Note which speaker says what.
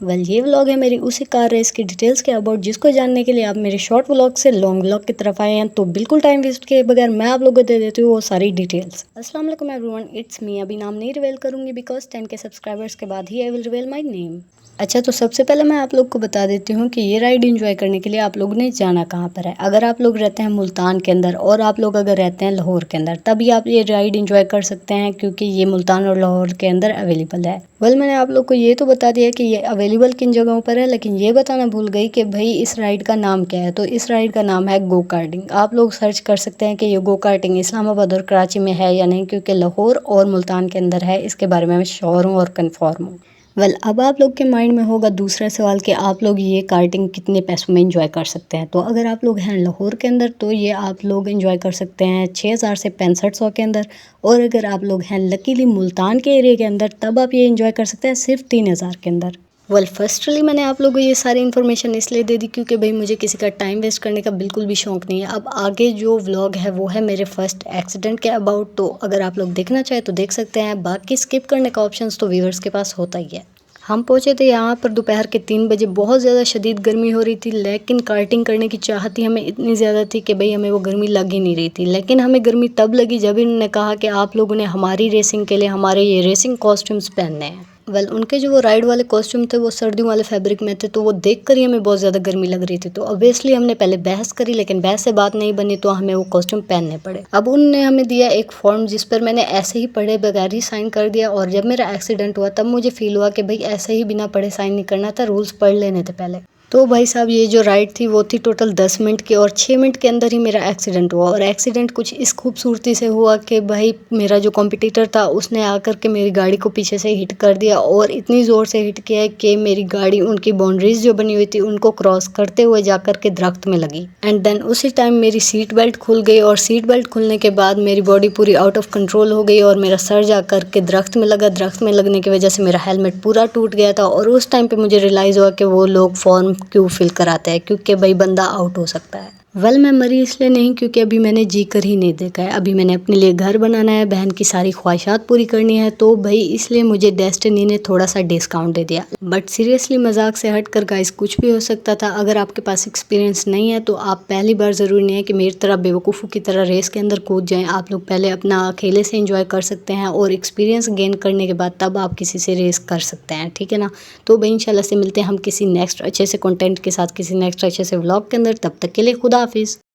Speaker 1: ये व्लॉग है मेरी उसी कार रेस की डिटेल्स के अबाउट, जिसको जानने के लिए आप मेरे शॉर्ट व्लॉग से लॉन्ग व्लॉग की तरफ आए हैं। तो बिल्कुल टाइम वेस्ट किए बगैर मैं आप लोगों को दे देती हूँ वो सारी डिटेल्स। अस्सलाम वालेकुम एवरीवन, इट्स मी। अभी नाम नहीं रिवील करूंगी बिकॉज 10K सब्सक्राइबर्स के बाद ही I will reveal my name. अच्छा, तो सबसे पहले मैं आप लोग को बता देती हूँ कि ये राइड एंजॉय करने के लिए आप लोग ने जाना कहाँ पर है। अगर आप लोग रहते हैं मुल्तान के अंदर और आप लोग अगर रहते हैं लाहौर के अंदर, तभी आप ये राइड एंजॉय कर सकते हैं, क्योंकि ये मुल्तान और लाहौर के अंदर अवेलेबल है। मैंने आप लोग को ये तो बता दिया कि ये अवेलेबल किन जगहों पर है, लेकिन ये बताना भूल गई कि भाई इस राइड का नाम क्या है। तो इस राइड का नाम है गो कार्टिंग। आप लोग सर्च कर सकते हैं कि ये गो कार्टिंग इस्लामाबाद और कराची में है या नहीं, क्योंकि लाहौर और मुल्तान के अंदर है। इसके बारे में मैं श्योर हूँ और कन्फर्म हूँ। अब आप लोग के माइंड में होगा दूसरा सवाल कि आप लोग ये कार्टिंग कितने पैसों में एंजॉय कर सकते हैं। तो अगर आप लोग हैं लाहौर के अंदर तो ये आप लोग एंजॉय कर सकते हैं 6000 से 6500 के अंदर। और अगर आप लोग हैं लकीली मुल्तान के एरिया के अंदर, तब आप ये एंजॉय कर सकते हैं सिर्फ 3000 के अंदर। फर्स्टली मैंने आप लोगों को ये सारी इन्फॉर्मेशन इसलिए दे दी क्योंकि भाई मुझे किसी का टाइम वेस्ट करने का बिल्कुल भी शौक नहीं है। अब आगे जो व्लॉग है वो है मेरे फर्स्ट एक्सीडेंट के अबाउट। तो अगर आप लोग देखना चाहे तो देख सकते हैं, बाकी स्किप करने का ऑप्शन तो व्यूअर्स के पास होता ही है। हम पहुंचे थे यहाँ पर दोपहर के 3 बजे। बहुत ज़्यादा शदीद गर्मी हो रही थी, लेकिन कार्टिंग करने की चाहत ही हमें इतनी ज़्यादा थी कि भाई हमें वो गर्मी लग ही नहीं रही थी। लेकिन हमें गर्मी तब लगी जब इन्होंने कहा कि आप लोगों ने हमारी रेसिंग के लिए हमारे ये रेसिंग कॉस्ट्यूम्स पहनने हैं। उनके जो वो राइड वाले कॉस्ट्यूम थे वो सर्दियों वाले फैब्रिक में थे, तो वो देख कर ही हमें बहुत ज़्यादा गर्मी लग रही थी। तो ऑब्वियसली हमने पहले बहस करी, लेकिन बहस से बात नहीं बनी, तो हमें वो कॉस्ट्यूम पहनने पड़े। अब उन्होंने हमें दिया एक फॉर्म, जिस पर मैंने ऐसे ही पढ़े बगैर ही साइन कर दिया। और जब मेरा एक्सीडेंट हुआ तब मुझे फील हुआ कि भाई ऐसे ही बिना पढ़े साइन नहीं करना था, रूल्स पढ़ लेने थे पहले। तो भाई साहब, ये जो राइड थी वो थी टोटल 10 मिनट की, और 6 मिनट के अंदर ही मेरा एक्सीडेंट हुआ। और एक्सीडेंट कुछ इस खूबसूरती से हुआ कि भाई मेरा जो कॉम्पिटिटर था उसने आकर के मेरी गाड़ी को पीछे से हिट कर दिया, और इतनी ज़ोर से हिट किया है कि मेरी गाड़ी उनकी बाउंड्रीज जो बनी हुई थी उनको क्रॉस करते हुए जाकर के दरख्त में लगी। एंड देन उसी टाइम मेरी सीट बेल्ट खुल गई, और सीट बेल्ट खुलने के बाद मेरी बॉडी पूरी आउट ऑफ कंट्रोल हो गई, और मेरा सर जाकर के दरख्त में लगा। दरख्त में लगने की वजह से मेरा हेलमेट पूरा टूट गया था। और उस टाइम पे मुझे रियलाइज़ हुआ कि वो लोग फॉर्म क्यों फिल कराते हैं, क्योंकि भाई बंदा आउट हो सकता है। मैं मरी इसलिए नहीं क्योंकि अभी मैंने जी कर ही नहीं देखा है। अभी मैंने अपने लिए घर बनाना है, बहन की सारी ख्वाहिशात पूरी करनी है, तो भाई इसलिए मुझे डेस्टिनी ने थोड़ा सा डिस्काउंट दे दिया। बट सीरियसली मजाक से हट कर गाइस, कुछ भी हो सकता था। अगर आपके पास एक्सपीरियंस नहीं है तो आप पहली बार ज़रूरी नहीं है कि मेरी तरह बेवकूफ़ों की तरह रेस के अंदर कूद जाएं। आप लोग पहले अपना अकेले से एंजॉय कर सकते हैं, और एक्सपीरियंस गेन करने के बाद तब आप किसी से रेस कर सकते हैं, ठीक है ना। तो भाई इंशाल्लाह से मिलते हैं हम किसी नेक्स्ट अच्छे से कंटेंट के साथ, किसी नेक्स्ट अच्छे से व्लॉग के अंदर। तब तक के लिए खुदा हाफिज़।